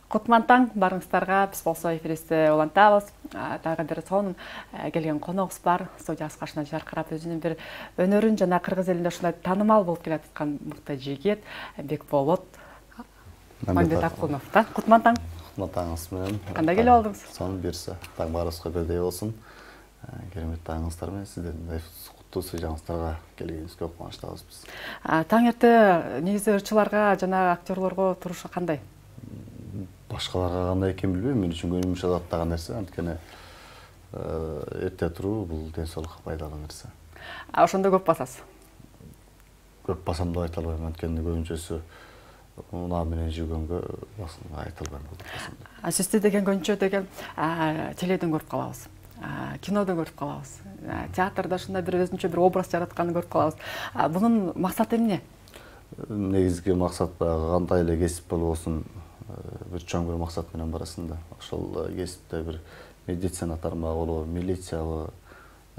Кутман таң барыңыздарга биз болсо эфирибизде улантабыз. Дагы бир сонун келген коногубуз бар. Студиябыз каршысына жаркырап өзүнүн бир өнөрүн жана кыргыз элинде ушундай таанымал болуп келаткан мыкты жигит Бекболот Мамбетакунов да. Кутман таң. Кутман таңыңыз менен. Кандай келип алдыңыз? Сонун берсе, таң барыбызга бирдей болсун. Керемет таңыңыздар менен сиздердин куттуу жаңылыктарга келгениңизге кубанычтабыз биз. Таң эрте негизи ырчыларга жана актерлорго турушу кандай? Башкаларга кандай экенин билбейм, мен үчүн көнүмүш адаттаган нерсе, анткени эрте туруу бул ден соолукка пайдалуу нерсе. Ошондо көп басасыз? Көп басам деп айта албайм, анткени көбүнчөсү унаа менен жүргөнгө айта албайм. Сизди деген көбүнчө деген теледен көрүп калабыз. Кинодон көрүп калабыз. Театрда ушундай бир өзүнчө бир образ жаратканын көрүп калабыз. Бунун максаты эмне? Негизги максат баягы кандай эле кесип болбосун, bir чоң бир максат менен барасың да. Ошол кесипте бир медицина тармагы болобу, милициябы,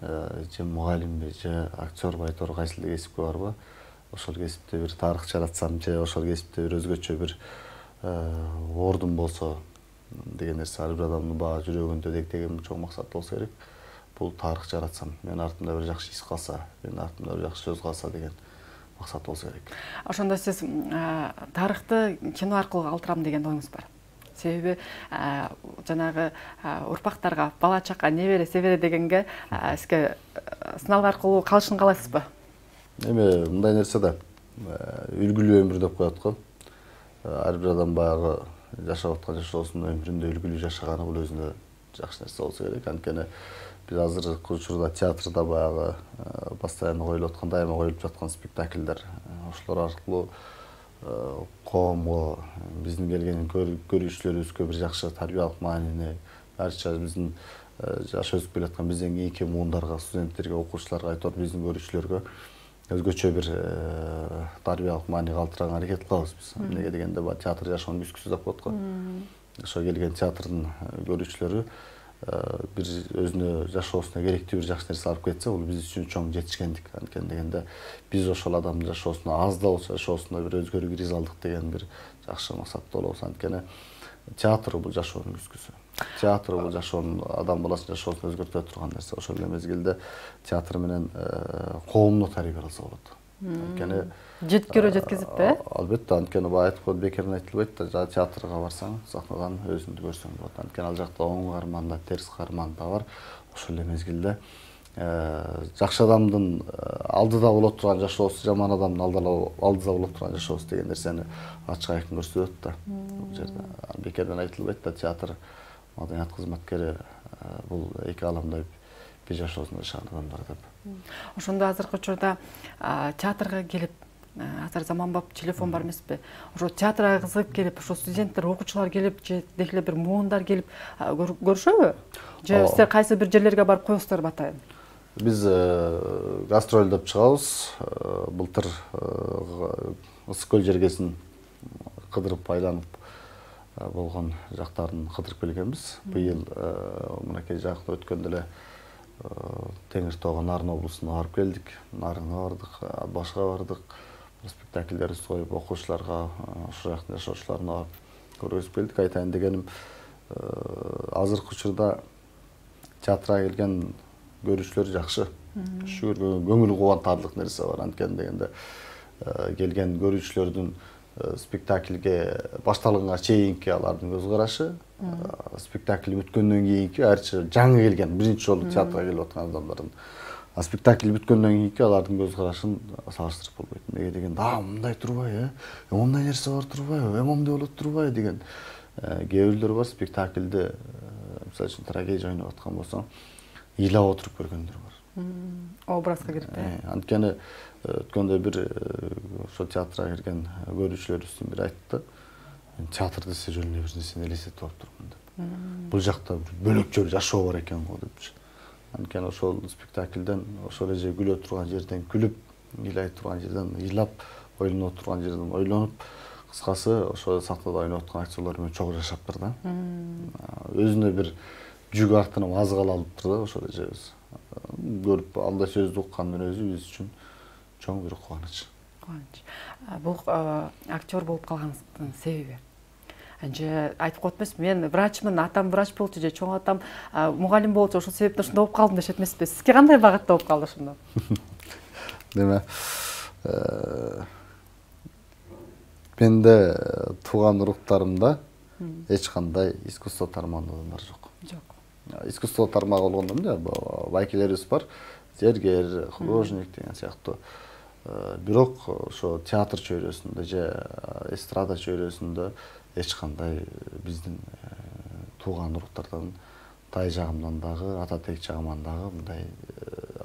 же мугалимби, же актерби айтор кайсыл кесипке барбы? Ошол кесипте бир тарых жаратсам, же ошол кесипте бир өзгөчө бир ордун болсо деген нерсе ар бир адамдын баа жүрөгүндө деген чоң максат болсо керек. Бул тарых жаратсам, менин артымда бир жакшы иш калса, менин артымда бир жакшы сөз калса деген максат болсо керек. Ошондо сиз тарыхты кино аркылуу калтырам деген оюңуз бар. Себеби жанагы урпактарга бала чака небере себере дегенге сизге сынак аркылуу калышын каалайсызбы? Эми мындай нерсе да үлгүлүү өмүр деп коет го. Ар бир адам баягы жашап аткан жашоосунун өмүрүндө үлгүлүү жашаганы бул өзүнө жакшы нерсе болсо керек. Анткени биз азыркы учурда театрда баягы постоянно коюлуп аткан, дайыма коюлуп жаткан спектакльдер, ошолор аркылуу коомго, биздин келген көрүүчүлөрүбүзгө бир жакшы тарбиялык маанини, барча биздин жаш өсүп келаткан бизден кийинки муундарга, студенттерге, окуучуларга, айтор биздин көрүүчүлөргө өзгөчө бир тарбиялык маани калтырганга аракет кылабыз биз. Эмнеге дегенде театр жашоонун күзгүсү деп коет го. Ошо келген театрдын көрүүчүлөрү бир өзүнө жашоосуна керектүү бир жакшы нерсе алып кетсе, бул биз үчүн чоң жетишкендик. Анткени дегенде биз ошол адамдын жашоосуна аз да болсо жашоосуна бир өзгөрүү киргизе алдык деген бир жакшы максатта болобуз. Анткени театр бул жашоонун күзгүсү. Театр бул жашоонун адам баласынын жашоосун өзгөртө турган нерсе. Ошол эле мезгилде театр менен коомду тарбияласа болот. Анткени жеткирүү жеткизиппи? Албетте, анткени баа айтып койду, бекерден айтылбайт да, театрга барсаң, сахнадан өзүңдү көрсөң болот. Анткени ал жакта оң каарман да, терс каарман да бар. Ошол эле мезгилде жакшы адамдын алдыда боло турган жашоосу, жаман адамдын алдыда боло турган жашоосу деген нерсени ачык айкын көрсөтөт да. Бул жерде бекерден айтылбайт да, театр маданият кызматкери бул эки аламда бир жашоосунда жашаган адамдар деп. Ошондо азыркы учурда театрга келип, азыр заманбап телефон бар эмеспи? Ошо театрга кызыгып келип, ошо студенттер, окуучулар келип, же деги бир муундар келип көрүшөбү? Же сиздер кайсы бир жерлерге барып коесуздарбы атайын? Биз гастролдоп чыгабыз. Былтыр Ысык көл жергесин кыдырып айланып болгон жактарын кыдырып келгенбиз. Быйыл мынакей жакта өткөндө эле Теңир тоого, Нарын облусуна барып келдик. Нарынга бардык, Ат башка бардык. Спектакльдерибизди коюп, окуучуларга, ошол жактын жашоочуларына көргөзүп келдик. Айтайын дегеним, азыркы учурда театрга келген көрүүчүлөр жакшы. Шүгүр көңүл кубантарлык нерсе бар. Анткени дегенде келген көрүүчүлөрдүн спектакльге башталганга чейинки алардын көз карашы, спектакль бүткөндөн кийинки айрыкча жаңы келген, биринчи жолу театрга келип аткан адамдардын спектакль бүткөндөн кийинки алардын көз карашын салыштырып болбойт. Эмнеге дегенде, мындай турбайбы, момундай нерсе бар турбайбы, момундай болот турбайбы деген кээ бирлер бар. Спектакльде мисалы үчүн трагедия ойноп аткан болсоң, ыйлап отуруп көргөндөр бар. Образга кирип. Анткени өткөндө бир ошо театрга кирген көрүүчүлөрүбүздүн бири айтты, мен театр десе жөн эле бир нерсени элестетип алып турмун деп. Бул жакта бөлөкчө бир жашоо бар экен го депчи. Анткени ошол спектакльден, ошол эже күлө турган жерден күлүп, ыйлай турган жерден ыйлап, ойлоно турган жерден ойлонуп, кыскасы ошо сахнада ойноп аткан актерлор менен чогуу жашаптыр да. Өзүнө бир жүк артынып азгала алыптыр да ошол эжебиз. Көрүп андай сөздү уккандын өзү биз үчүн чоң бир кубаныч. Бул актер болуп калганыңыздын себеби? же айтып коет эмес, мен врачмын, атам врач болчу же чоң атам мугалим болчу, ошол себептен ушундай болуп калдым дешет эмеспи? Сизге кандай багытта болуп калды ошондо? Деме, менде тууган уруктарымда эч кандай искусство тармагында адамдар жок. Жок. Искусство тармагы болгондо эмне? Байкелерибиз бар, зергер, художник деген сыяктуу. Бирок ошо театр чөйрөсүндө же эстрада чөйрөсүндө эч кандай биздин тууган уруктардан тай жагымдан дагы, ата тек жагымдан дагы мындай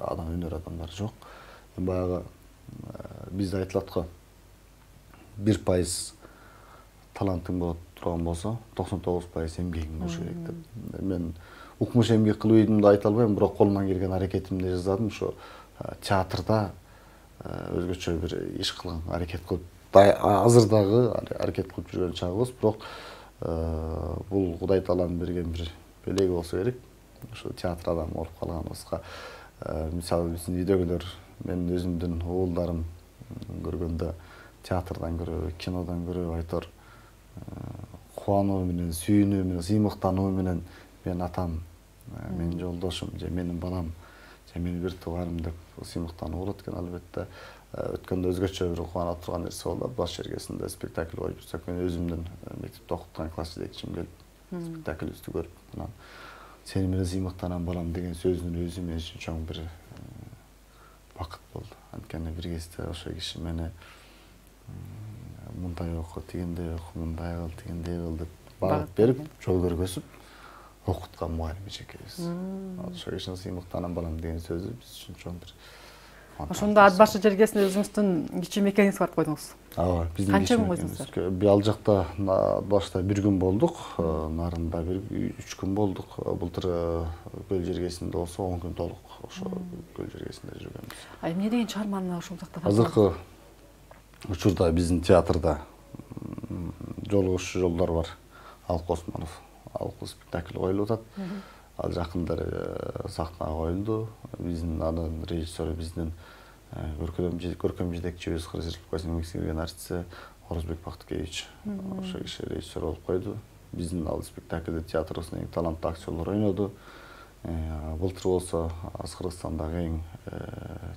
адам өнөр адамдар жок. Баягы бизде айтылат го, 1% талантың болот турган болсо, 99% эмгегиң болуш керек деп. Мен укмуш эмгек кылып ийдимди айта албайм, бирок колуман келген аракетимди жасадым. Ошо театрда өзгөчө бир иш кылган аракет кылып, азыр дагы аракет кылып жүргөн чагыбыз, бирок бул Кудай тааланын берген бир белеги болсо керек. Ошо театр адамы болуп калганыбызга, мисалы биздин үйдөгүлөр, мен өзүмдүн уулдарым көргөндө театрдан көрө, кинодон көрө айтор, кубануу менен, сүйүнүү менен, сыймыктануу менен мен атам, менин жолдошум же менин балам же менин бир тууганым деп сыймыктануу болот экен. Албетте өткөндө өзгөчө бир кубана турган нерсе болду. Баш жергесинде спектакль коюп жүрсөк, мен өзүмдүн мектепте окуткан класс жетекчим келип спектаклибизди көрүп, анан сени менен сыймыктанам балам деген сөзүнүн өзү мен үчүн чоң бир бакыт болду. Анткени бир кезде ошо киши мени мындай оку, тигиндей оку, мындай кыл, тигиндей кыл деп багыт берип, жол көргөзүп окуткан мугалим эчекебиз. Ошо кишинин сыймыктанам балам деген сөзү биз үчүн чоң бир. Ошондо ат башы жергесинде өзүңүздүн кичи мекениңизди барып койдуңуз. Ооба, биздин канча күн койдуңуздар? Ал жакта башта 1 күн болдук, нарында 3 күн болдук. Былтыр көл жергесинде болсо 10 күн толук ошо көл жергесинде жүргөнбүз. Эмне деген чыгарманы ошол жакта? Азыркы учурда биздин театрда жолугушуу жолдор бар. Алык Осмонов алкы спектакль коюлуп атат. Ал жакындары сахнага коюлду. Биздин анын режиссеру, биздин көркөм жетекчибиз, Кыргыз Республикасынын еңбек сиңирген артисти Орозбек Бактыкевич ошо киши режиссер болуп койду. Биздин ал спектакльде театрыбыздын эң таланттуу актерлор ойноду. Былтыр болсо Кыргызстандагы эң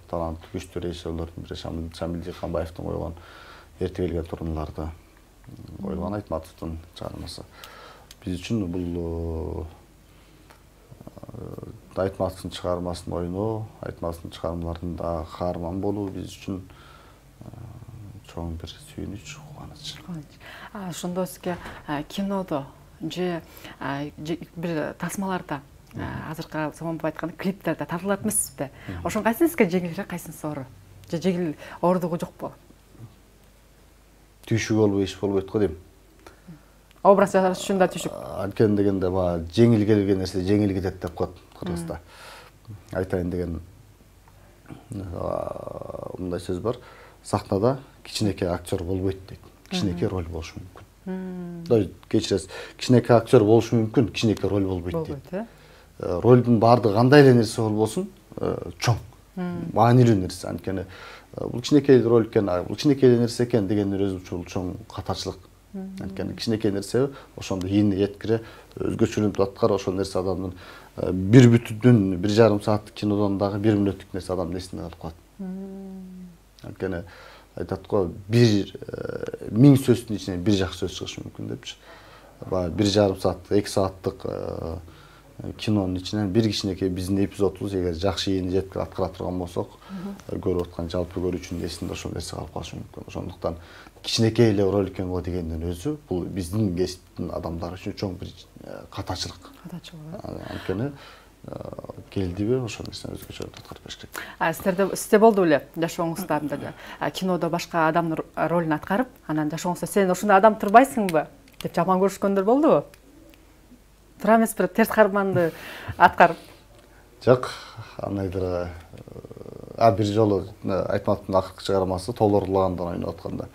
таланттуу күчтүү режиссерлордун бири Шамил Дыйканбаевдин койгон эрте келген турнуларды койгон Айтматовдун чыгармасы. Биз үчүн бул Айтматовдун чыгармасын ойноо, Айтматовдун чыгармаларында каарман болуу биз үчүн чоң бир сүйүнүч, кубаныч. Ошондо сизге кинодо же бир тасмаларда азыркы Заманбап айткан клиптерде тартылат эмессизби? Ошонун кайсысы сизге жеңилирээк, кайсысы оор? Же жеңил оордугу жокпу? Түйшүк болбой иш болбойт го дейм. Образ жасаш үчүн да түйшүк. Анткени дегенде жеңил келген нерсе жеңил кетет деп коет Кыргызда. Айтайын деген мындай сөз бар. Сахнада кичинекей актер болбойт дейт. Кичинекей роль болушу мүмкүн. Кечиресиз, кичинекей актер болушу мүмкүн, кичинекей роль болбойт дейт. Ролдун баардыгы кандай эле нерсе болбосун, чоң, маанилүү нерсе. Анткени бул кичинекей роль экен, бул кичинекей нерсе экен дегендин өзү бул чоң катачылык. Анткени кичинекей нерсе ошондо ийине жеткире өзгөчөлүнүп аткар, ошол нерсе адамдын бир бүтүндүн 1,5 сааттык кинодон дагы 1 мүнөттүк нерсе адамдын эсинде калып калат. Анткени айтат го, 1000 сөздүн ичинен бир жакшы сөз чыгышы мүмкүн депчи. 1,5 саат, 2 сааттык кинонун ичинен бир кичинекей биздин эпизодубуз эгер жакшы ийине жеткире аткара турган болсок, көрүп аткан жалпы көрүүчүнүн эсинде ошол нерсе калып калышы мүмкүн. Ошондуктан кичинекей эле роль экен го дегендин өзү бул биздин кесиптин адамдары үчүн чоң бир катачылык. Анткени келдиби ошол нерсени өзгөчө аткарып бериш керек. Сизде болду беле жашооңузда кинодо башка адамдын ролун аткарып, анан жашооңузда сен ушундай адам турбайсыңбы деп жаман көрүшкөндөр болдубу? Тура эмес бир терс карманды аткарып. Жок, андайдыр. Бир жолу Айтматовдун акыркы чыгармасы Толорлагандан ойноп атканда.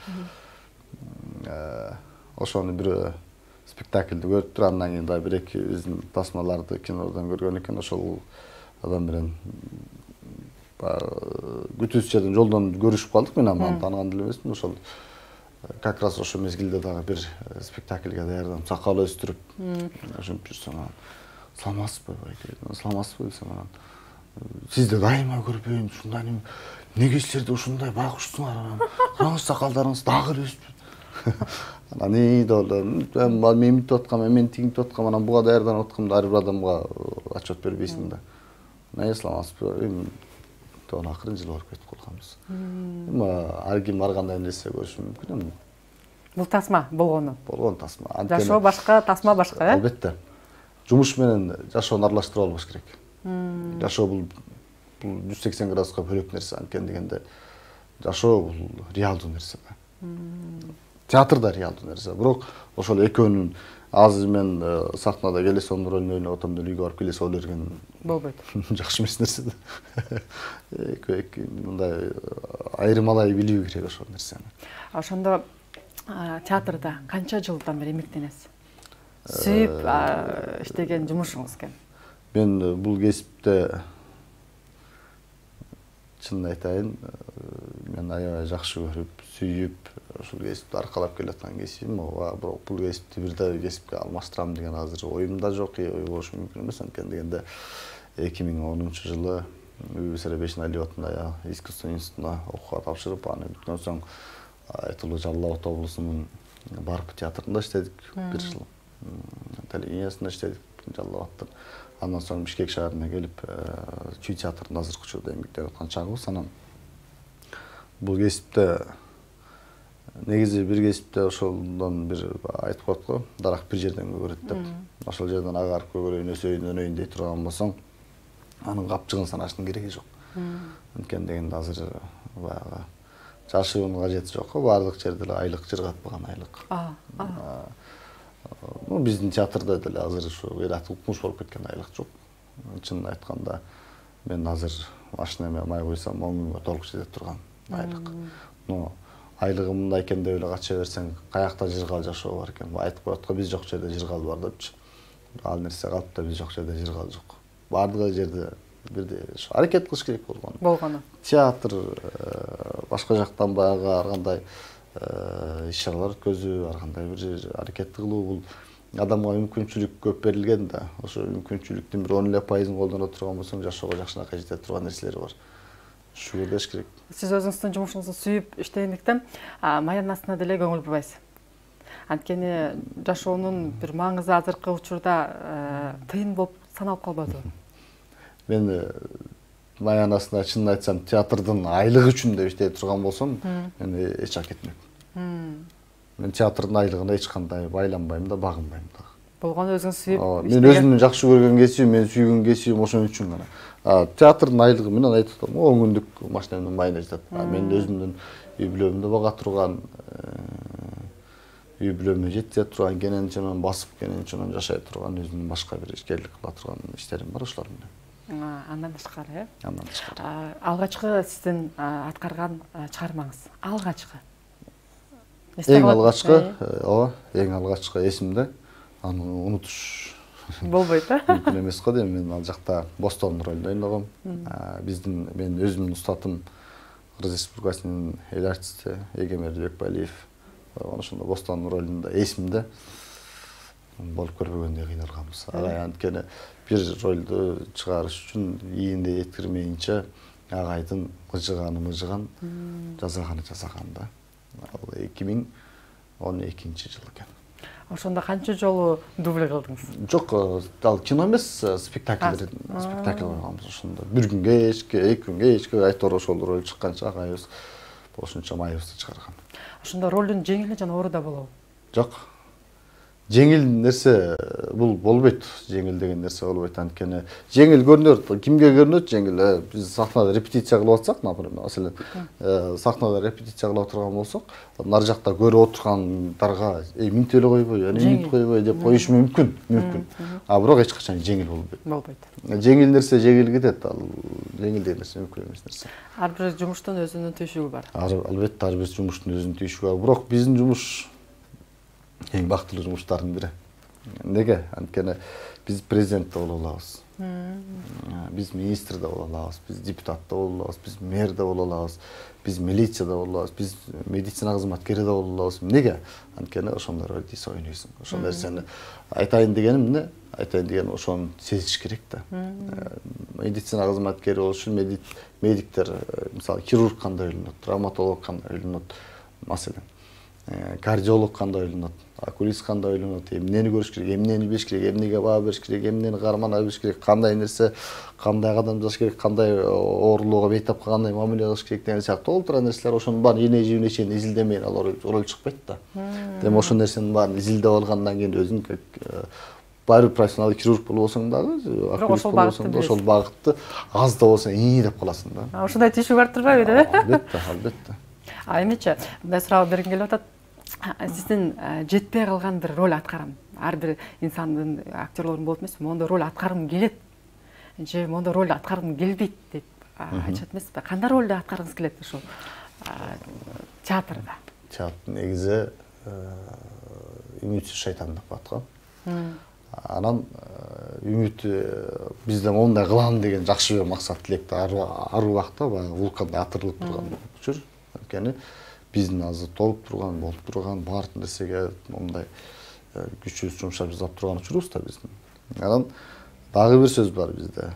Ошону бир спектакльди көрүптүр, андан кийин дагы бир-эки биздин тасмаларды кинодон көргөн экен. Ошол адам менен күтүүсүз жерден жолдон көрүшүп калдык. Мен аны таанган деле эмесмин. Ошол как раз ошо мезгилде дагы бир спектакльге даярданып, сакал өстүрүп, ошентип жүрсөм анан саламатсызбы дейт. Саламатсызбы десем анан сизди дайыма көрбөйм, ушундай эмнеге силерде ушундай багышсыңар анан караңыз сакалдарыңыз дагы эле өспүп. Анан мен эмнетип аткам, мен тигинтип аткам, анан буга даярданып аткам, ар бир адамга отчет бербейсиң да. Саламатсызбы, акырын жылы барып кетип калганбыз. Ар ким ар кандай нерсе көрүшү мүмкүн. Бул тасма болгону. Болгон тасма. Жашоо башка, тасма башка, э? Албетте. Жумуш менен жашоону аралаштырып албаш керек. Жашоо бул 180 градуска бөлөк нерсе, анткени дегенде жашоо бул реалдуу нерсе. Театр да реалдуу нерсе. Бирок ошол экөөнүн азыр мен сахнада келесонун ролун ойноп атам деп үйгө барып келесе боло берген болбойт. Жакшы эмес нерсе да. Мындай айырмалай билүү керек ошол нерсени. Ошондо театрда канча жылдан бери эмгектенесиз? Сүйүп иштеген жумушуңуз экен. Мен бул кесипте чынын айтайын, мен аябай жакшы көрүп, сүйүп, ушул кесипти аркалап келаткан кесибим. Бирок бул кесипти бир да кесипке алмаштырам деген азыр оюмда жок, ойгош мүмкүн эмес. Анткени дегенде 2010-жылы УБСР 5-й атында искусство институтуна окууга тапшырып, аны бүткөн соң Айтылуу Жалал Абад облусунун Барып театрында иштедик бир жыл. Телевидениясында иштедик Жалал Абадтын. Андан соң Бишкек шаарына келип, Чүй театрында азыркы учурда эмгектенип аткан чагыбыз. Анан бул кесипте негизи бир кесипте ошолдон бир айтып коет го, дарак бир жерден көгөрөт деп. Ошол жерден агарып көгөрөйүн, өнөйүн дей турган болсоң, анын капчыгын санаштын кереги жок. Анткени дегенде азыр баягы жашоонун кажети жок, баардык жерде эле айлык жыргатпаган айлык. Биздин театрда деле азыр ушу ыйрат укмуш болуп кеткен айлык жок. Чынын айтканда, мен азыр машинеме май койсом 10 миңге толук жетет турган айлык. Айлыгы мындай экен деп эле кача берсең, каякта жыргал жашоо бар экен. Айтып коет го, биз жок жерде жыргал бар депчи. Ал нерсе калып да биз жок жерде жыргал жок. Баардык жерде бирдей аракет кылыш керек болгону. Театр башка жактан баягы ар кандай иш-чаралар өткөзүү, ар кандай бир аракет кылуу, бул адамга мүмкүнчүлүк көп берилген да. Ошо мүмкүнчүлүктүн бир 10% колдоно турган болсоң, жашоого жакшынакай жете турган нерселер бар. Шуга деш керек. Сиз өзүңүздүн жумушуңузду сүйүп иштегендиктен маянасына деле көңүл бурбайсыз. Анткени жашоонун бир маңызы азыркы учурда тыйын болуп саналып калбады. Мен маянасына чынын айтсам, театрдын айлыгы үчүн деп иштей турган болсом, мен эч акетмейм. Мен театрдын айлыгына эч кандай байланбайм да, багынбайм да. Болгону өзүңүз сүйүп. Мен өзүмдүн жакшы көргөн кесибим, мен сүйгөн кесибим ошон үчүн гана. Театрдын айлыгы менен айтып атам, 10 күндүк машинемдин майына жетет. Мен өзүмдүн үй бүлөмдү бага турган, үй бүлөмө жеткизе турган, кененченен басып, кененченен жашай турган, өзүмдүн башка бир ишкерлик кыла турган иштерим бар ошолор менен. Андан тышкары, э? Андан тышкары. Алгачкы сиздин аткарган чыгармаңыз, алгачкы. Эң алгачкы, эң алгачкы эсимде. Аны унутуш болбойт, э? Мүмкүн эмес го дейм. Мен ал жакта Бостон ролунда ойногом. Мен өзүмдүн устатым Кыргыз Республикасынын эл артисти Эгемер Бекбалиев. Ошондо Бостон ролунда эсимде болуп көрбөгөндөй кыйналганбыз. Анткени бир ролду чыгарыш үчүн ийинде жеткирмейинче агайдын мыжыган, жасаган да. Ал 2012-жыл экен. Ошондо канча жолу дубль кылдыңыз? Жок, ал кино эмес, спектакль койгонбуз ошондо. Бир күн кечке, 2 күн кечке айтор ошол роль чыкканча агайыбыз ошончо майыбызды чыгарган. Ошондо ролдун жеңил жана оор да болобу? Жок. Жеңил нерсе бул болбойт. Жеңил деген нерсе болбойт. Анткени жеңил көрүнөт. Кимге көрүнөт жеңил? Биз сахнада репетиция кылып атсак, например, маселен, сахнада репетиция кылып турган болсок, нар жакта көрүп отургандарга минтип эле койбой, минтип койбой деп коюш мүмкүн. Бирок эч качан жеңил болбойт. Жеңил нерсе жеңил кетет. Ал жеңил деген нерсе мүмкүн эмес нерсе. Ар бир жумуштун өзүнүн түйшүгү бар. Албетте, ар бир жумуштун өзүнүн түйшүгү бар. Бирок биздин жумуш эң бактылуу жумуштардын бири. Неге? Анткени биз президент боло алабыз. Биз министр да боло алабыз, биз депутат да боло алабыз, биз мэр да боло алабыз, биз милиция да боло алабыз, биз медицина кызматкери да боло алабыз. Эмнеге? Анткени ошондой ролду ойнойсуң. Ошол нерсени айтайын дегеним эмне? Айтайын дегеним ошону сезиш керек да. Медицина кызматкери болуш үчүн медиктер, мисалы хирург кандай ойлонот, травматолог кандай ойлонот, маселен. Кардиолог кандай ойлонот, окулист кандай ойлонот, эмнени көрүш керек, эмнени билиш керек, эмнеге баа бериш керек, эмнени кармана билиш керек, кандай нерсе, кандай кадам жасаш керек, кандай оорулууга бейтапка кандай мамиле кылыш керек деген сыяктуу толтура нерселер ошонун баарын эне жибине чейин изилдемейин ал роль чыкпайт да. Эми ошол нерсенин баарын изилдеп алгандан кийин өзүң баары бир профессионалдык хирург болбосоң дагы, окулист болбосоң да ошол багытты аз да болсо деп каласың да. Ошондой түйшүк бар турбайбы деп? Албетте, албетте. Эмнечи, мындай суроо бергим келип атат. Сиздин жетпей калган бир роль аткарам. Ар бир инсандын актерлордун болот эмеспи? Мондой роль аткаргым келет. Же мондой роль аткаргым келбейт деп айтышат эмеспи? Кандай ролду аткаргыңыз келет ошол театрда? Театр негизи үмүтсүз шайтан деп аткан. Анан үмүт бизде мондай кылам деген жакшы бир максат тилекте ар убакта баягы вулкандай атырылып турган жүр. Анткени биздин азыр толуп турган, болуп турган баардык нерсеге мондай күчүбүз жумшап жасап турган учурубуз да биздин. Анан дагы бир сөз бар бизде.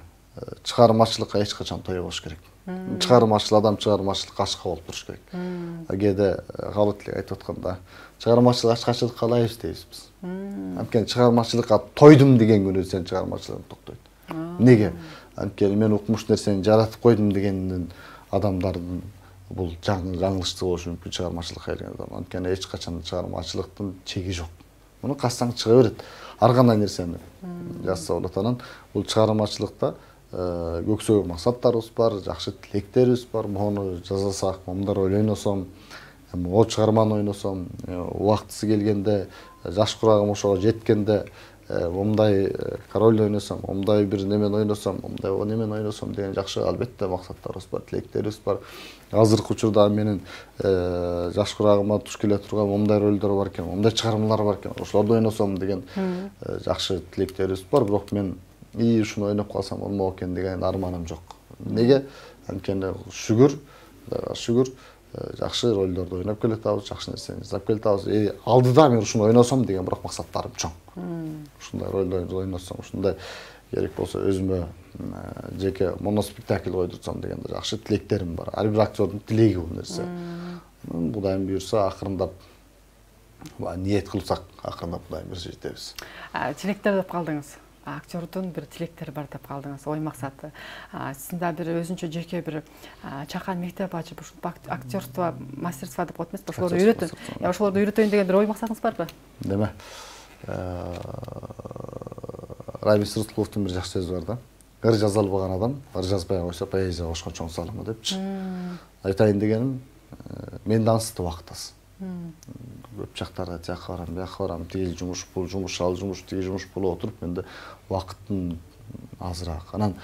Чыгармачылыкка эч качан тойбош керек. Чыгармачыл адам чыгармачылыкка ачка болуп туруш керек. Кээде калып айтып атканда чыгармачылык ачкачылык каалайбыз дейбиз биз. Анткени чыгармачылыкка тойдум деген күнү сен чыгармачылыгың токтойт. Неге? Анткени мен укмуш нерсени жаратып койдум дегенден адамдардын бул жаңылыштуу болушу мүмкүн чыгармачылыкка келген адам. Анткени эч качан чыгармачылыктын чеги жок. Муну кассаң чыга берет. Ар кандай нерсени жазса болот. Анан бул чыгармачылыкта көксөгөн максаттарыбыз бар, жакшы тилектерибиз бар. Мону жасасак, момундай роль ойносом, могу чыгарманы ойносом, убактысы келгенде, жаш курагым ошого жеткенде момундай король ойносом, момундай бир немени ойносом, момундай немени ойносом деген жакшы албетте максаттарыбыз бар, тилектерибиз бар. Азыркы учурда менин жаш курагыма туш келе турган момундай ролдор бар экен, момундай чыгармалар бар экен, ошолорду ойносом деген жакшы тилектерибиз бар. Бирок мен ушуну ойноп калсам болмок экен деген арманым жок. Неге? Анткени шүгүр жакшы ролдорду ойноп келатабыз, жакшы нерсени жасап келатабыз. Алдыда мен ушуну ойносом деген бирок максаттарым чоң. Ушундай ролдорду ойносом, ушундай керек болсо өзүмө жеке моноспектакль койдурсам деген жакшы тилектерим бар. Ар бир актердун тилеги бул нерсе. Кудайым буйрса акырындап ниет кылсак, акырындап Кудайым буйрса жетебиз. Тилектер деп калдыңыз. Актердун бир тилектери бар деп калдыңыз, ой максаты. Сиздин да бир өзүнчө жеке бир чакан мектеп ачып, ушул актерство, мастерство деп коет эмеспи? Ошолорду үйрөтөм. Ошолорду үйрөтөйүн деген бир ой максатыңыз барбы? Деме. Рамис Рыскуловдун бир жакшы сөзү бар да. Ыр жаза албаган адам ыр жазбай койсо поэзия кошкон чоң салымы депчи. Айтайын дегеним, мен да ансызды убакыт аз. Көп жактарда жака барам, бияка барам, тиги жумуш, бул жумуш, ал жумуш, тиги жумуш болуп отуруп, менде убакыттын азыраак. Анан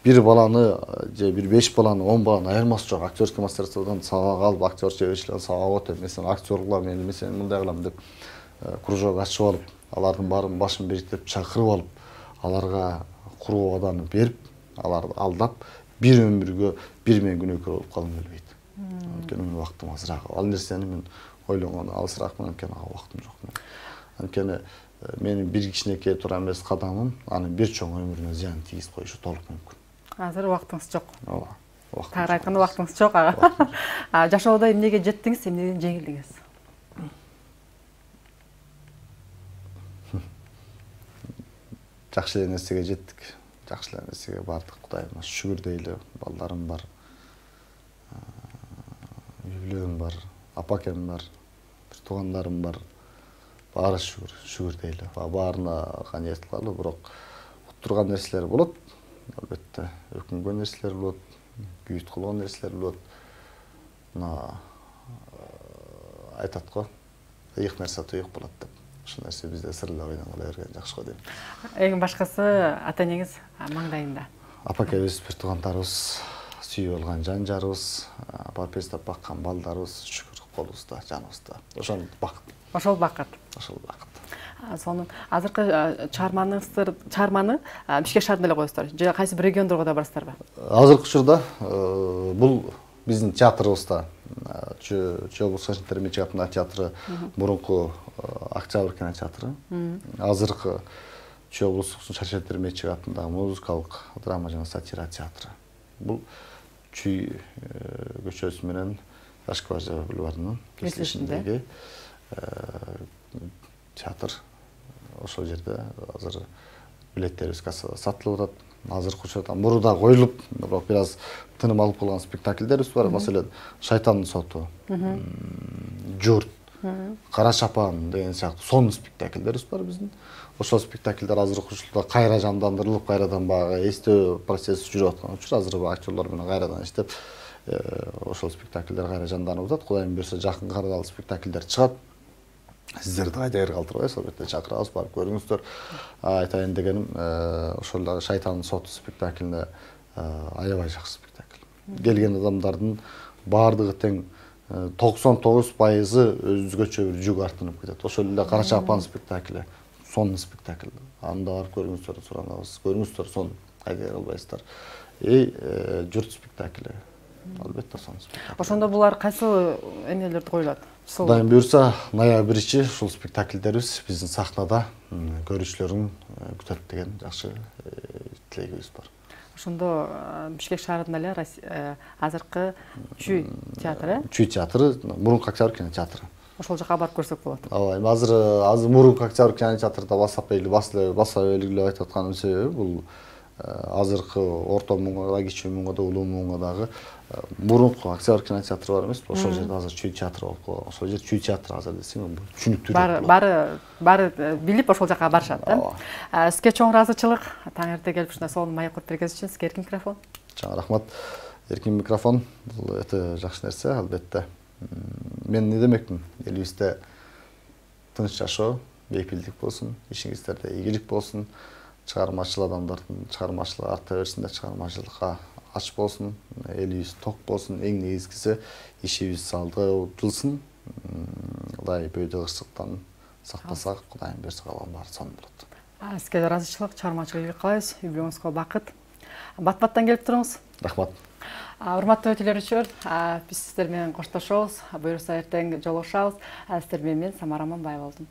бир баланы же бир 5 баланы, 10 баланы айырмасы жок. Актерский мастерстводон сабак алып, актер чеберчилигинен сабак өтүп, мен актерлар мен мындай кылам деп кружок ачып алып, алардын баарын башын бириктирип чакырып алып, аларга куруу абаданы берип, аларды алдап, бир өмүргө бир мен күнөөкөр болуп калгым келбейт. Анткени менин убактым азыраак. Ал нерсени мен ойлонгон алысыраакмын, анткени ага убактым жок. Анткени менин бир кичинекей тура эмес кадамым анын бир чоң өмүрүнө зыян тийгизип коюшу толук мүмкүн. Азыр убактыңыз жок. Ооба. Тагыра айтканда убактыңыз жок. Жашоодо эмнеге жеттиңиз, эмнеден жеңилдиңиз? Жакшы эле нерсеге жеттик. Жакшы эле нерсеге бардык. Кудайыма шүгүр дейли. Балдарым бар. Үй-бүлөм бар. Апа-акем бар. Бир туугандарым бар. Баары шүгүр дейли. Баарына каниет кылалы, бирок уттурган нерселер болот. Албетте, өкүнгөн нерселер болот, күйүт кылган нерселер болот. Мына айтат го, ыйык нерсе туюк болот деп. Ошол нерсе бизде сырылып ойлоно берген жакшы го дейм. Эң башкысы ата-энеңиз маңдайында. Апа-акебиз, бир туугандарыбыз, сүйүп алган жан жарыбыз, барпестап баккан балдарыбыз, шүгүр колубузда, жаныбызда. Ошол бакыт. Ошол бакыт. Ошол бакыт. Сонун азыркы чыгарманы Бишкек шаарында эле коесуздар же кайсы бир региондорго да барасыздарбы? Азыркы учурда бул биздин театрыбызда Чүй облустук терме театры мурунку Октябрь кинотеатры. Азыркы Чүй облустук термечи атындагы музыкалык драма жана сатира театры. Бул Чүй көчөсү менен Ташкыбажы бульварынын кесилишиндеги театр. Ошол жерде азыр билеттерибиз кассада сатылып атат. Азыркы учурда мурда коюлуп, бир аз тыным алып калган спектакльдерибиз бар. Маселен, Шайтандын соту, Журт, Кара чапан деген сыяктуу сонун спектакльдерибиз бар биздин. Ошол спектакльдер азыркы учурда кайра жандандырылып, кайрадан баягы эстөө процесси жүрүп аткан үчүн азыр актерлор менен кайрадан иштеп, ошол спектакльдер кайра жанданып атат. Кудайым берсе, жакынкы арада спектакльдер чыгат. Сиздерди кайда калтырбайбыз, албетте чакырабыз, барып көрүңүздөр. Айтайын дегеним, ошол дагы Шайтандын соту спектаклине аябай жакшы спектакль. Келген адамдардын баардыгы тең 99% өзгөчө бир жүк артынып кетет. Ошол эле Кара чапан спектакли, сонун спектакль. Анда барып көрүңүздөр, суранабыз. Көрүңүздөр, сонун, кайда калбайсыздар. Журт спектакли. Албетте сонун спектакль. Ошондо булар кайсы энелерди коюлат? Кудайым буйрса, ноябрь ичи ушул спектакльдерибиз биздин сахнада көрүүчүлөрүн күтөт деген жакшы тилегибиз бар. Ошондо Бишкек шаарында эле азыркы Чүй театры? Чүй театры, мурунку Октябрь кинотеатры. Ошол жака барып көрсөк болот. Ооба, азыр мурунку Октябрь кинотеатрда баса белгилеп айтып атканымдын себеби бул азыркы орто муңга да, кичүү муңга да, улуу муңга дагы мурунку Октябрь кинотеатры бар эмеспи? Ошол жерде азыр Чүй театры болуп калган. Ошол жер Чүй театры азыр десең, түшүнүктүү. Баары билип ошол жака барышат да. Сизге чоң ыраазычылык. Таң эрте келип ушундай сонун маек куруп бергениңиз үчүн сизге эркин микрофон. Чоң рахмат. Эркин микрофон бул өтө жакшы нерсе, албетте. Мен эмне демекмин? Элибизде тынч жашоо, бейпилдик болсун, ишиңиздерде ийгилик болсун. Чыгармачыл адамдардын чыгармачылыгы арта берсин, чыгармачылыкка ач болсун, элибиз ток болсун, эң негизгиси ишибиз салдылсын. Кудай бөйдө кырсыктан сактасак, Кудайым берсе калган баары сонун болот. Сизге ыраазычылык, чыгармачылык ийгилик каалайбыз. Үй-бүлөңүзгө бакыт. Бат-баттан келип туруңуз. Рахмат. Урматтуу телөрүүчүлөр, биз сиздер менен коштошобуз. Буюрса эртең жолугушабыз. Сиздер менен Самара Манбаева болдум.